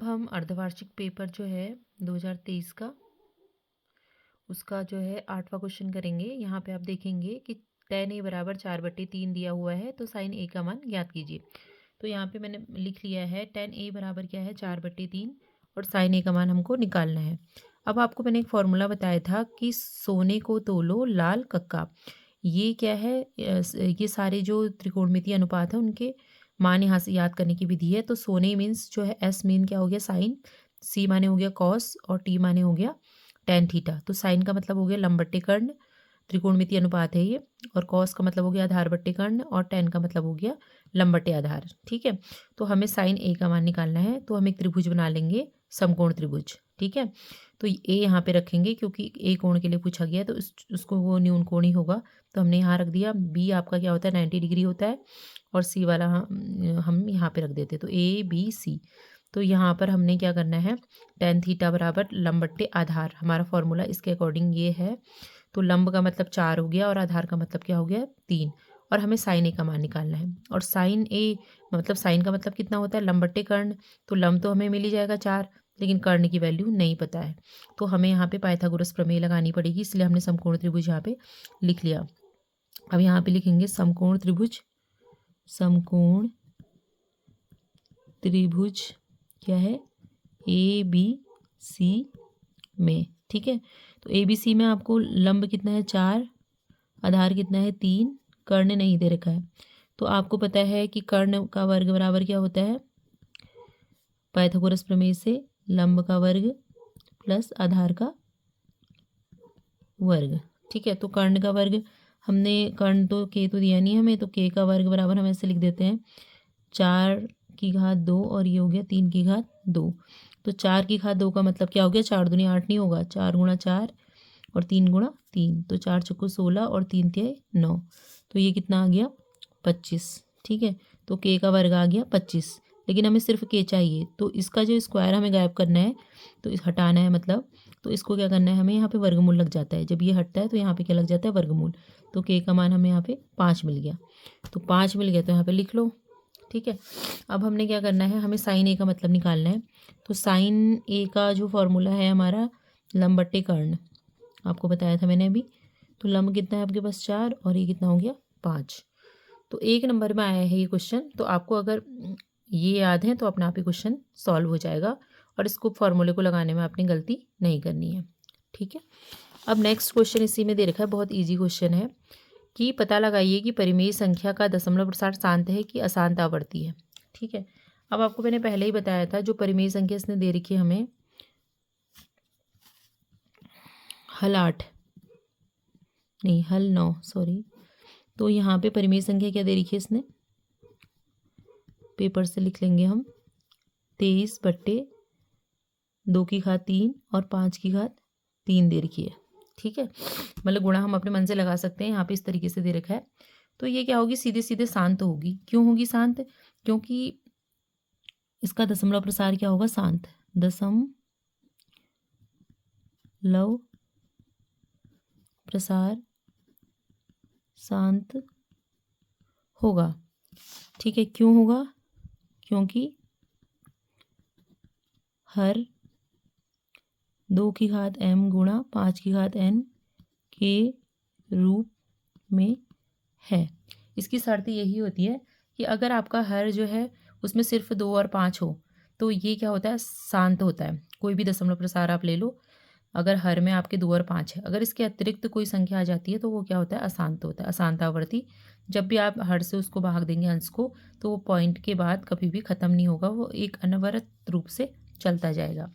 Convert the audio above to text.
हम अर्धवार्षिक पेपर जो है 2023 का उसका जो है 8वां क्वेश्चन करेंगे। यहाँ पे आप देखेंगे कि tan a बराबर 4/3 दिया हुआ है, तो sin a का मान ज्ञात कीजिए। तो यहाँ पे मैंने लिख लिया है tan a बराबर क्या है 4/3 और sin a का मान हमको निकालना है। अब आपको मैंने एक फॉर्मूला बताया था कि सोने को तोलो लाल कक्का। ये क्या है, ये सारे जो त्रिकोणमितीय अनुपात है उनके मान यहाँ से याद करने की विधि है। तो सोने मीन्स जो है s मीन क्या हो गया साइन, c माने हो गया कॉस और t माने हो गया टेन थीटा। तो साइन का मतलब हो गया लंब बट्टे कर्ण, त्रिकोणमितीय अनुपात है ये, और कॉस का मतलब हो गया आधार बट्टे कर्ण और टेन का मतलब हो गया लंब बट्टे आधार। ठीक है, तो हमें साइन ए का मान निकालना है, तो हम एक त्रिभुज बना लेंगे, समकोण त्रिभुज। ठीक है, तो ए यहाँ पे रखेंगे क्योंकि ए कोण के लिए पूछा गया है, तो उसको वो न्यून कोण ही होगा, तो हमने यहाँ रख दिया। बी आपका क्या होता है 90 डिग्री होता है, और सी वाला हम यहाँ पे रख देते, तो ए बी सी। तो यहाँ पर हमने क्या करना है, टेन थीटा बराबर लंब बट्टे आधार, हमारा फॉर्मूला इसके अकॉर्डिंग ये है। तो लंब का मतलब 4 हो गया और आधार का मतलब क्या हो गया 3, और हमें साइन ए का मान निकालना है। और साइन ए मतलब साइन का मतलब कितना होता है लंब बट्टे कर्ण, तो लंब तो हमें मिल ही जाएगा 4, लेकिन कर्ण की वैल्यू नहीं पता है, तो हमें यहाँ पे पाइथागोरस प्रमेय लगानी पड़ेगी, इसलिए हमने समकोण त्रिभुज यहाँ पे लिख लिया। अब यहाँ पे लिखेंगे समकोण त्रिभुज, समकोण त्रिभुज क्या है ए बी सी में। ठीक है, तो ए बी सी में आपको लंब कितना है 4, आधार कितना है 3, कर्ण नहीं दे रखा है। तो आपको पता है कि कर्ण का वर्ग बराबर क्या होता है, पाइथागोरस प्रमेय से लंब का वर्ग प्लस आधार का वर्ग। ठीक है, तो कर्ण का वर्ग हमने, कर्ण तो के तो दिया नहीं हमें, तो के का वर्ग बराबर हम ऐसे लिख देते हैं 4 की घात 2 और ये हो गया 3 की घात 2। तो 4 की घात 2 का मतलब क्या हो गया, 4 दूनी 8 नहीं होगा, 4 गुणा 4 और 3 गुणा 3, तो 4 चौको 16 और 3 तिहाई 9, तो ये कितना आ गया 25। ठीक है, तो के का वर्ग आ गया 25, लेकिन हमें सिर्फ के चाहिए, तो इसका जो स्क्वायर हमें गायब करना है, तो इस हटाना है मतलब, तो इसको क्या करना है हमें, यहाँ पे वर्गमूल लग जाता है, जब ये हटता है तो यहाँ पे क्या लग जाता है वर्गमूल। तो के का मान हमें यहाँ पे 5 मिल गया, तो 5 मिल गया तो यहाँ पे लिख लो। ठीक है, अब हमने क्या करना है, हमें साइन ए का मतलब निकालना है। तो साइन ए का जो फॉर्मूला है हमारा लंब बट्टे कर्ण, आपको बताया था मैंने अभी। तो लंब कितना है आपके पास 4 और ये कितना हो गया 5। तो 1 नंबर में आया है ये क्वेश्चन, तो आपको अगर ये याद है तो अपना आप ही क्वेश्चन सॉल्व हो जाएगा, और इसको फॉर्मूले को लगाने में आपने गलती नहीं करनी है। ठीक है, अब नेक्स्ट क्वेश्चन इसी में दे रखा है, बहुत ईजी क्वेश्चन है कि पता लगाइए कि परिमेय संख्या का दशमलव प्रसार शांत है कि अशांत आवर्ती है। ठीक है, अब आपको मैंने पहले ही बताया था, जो परिमेय संख्या इसने दे रखी है हमें हल 8 नहीं हल 9 सॉरी, तो यहाँ पे परिमेय संख्या क्या दे रखी है इसने, पेपर से लिख लेंगे हम 23/2 की घात 3 और 5 की घात 3 दे रखी है। ठीक है, मतलब गुणा हम अपने मन से लगा सकते हैं, यहाँ पे इस तरीके से दे रखा है। तो ये क्या होगी, सीधे सीधे शांत होगी। क्यों होगी शांत, क्योंकि इसका दशमलव प्रसार क्या होगा शांत, दशमलव प्रसार शांत होगा। ठीक है, क्यों होगा, क्योंकि हर 2 की घात m गुणा 5 की घात n के रूप में है। इसकी शर्त यही होती है कि अगर आपका हर जो है उसमें सिर्फ 2 और 5 हो, तो ये क्या होता है शांत होता है। कोई भी दशमलव प्रसार आप ले लो, अगर हर में आपके 2 और 5 है, अगर इसके अतिरिक्त कोई संख्या आ जाती है तो वो क्या होता है अशांत होता है, अशांत आवर्ती। जब भी आप हर से उसको भाग देंगे अंश को, तो वो पॉइंट के बाद कभी भी ख़त्म नहीं होगा, वो एक अनवरत रूप से चलता जाएगा।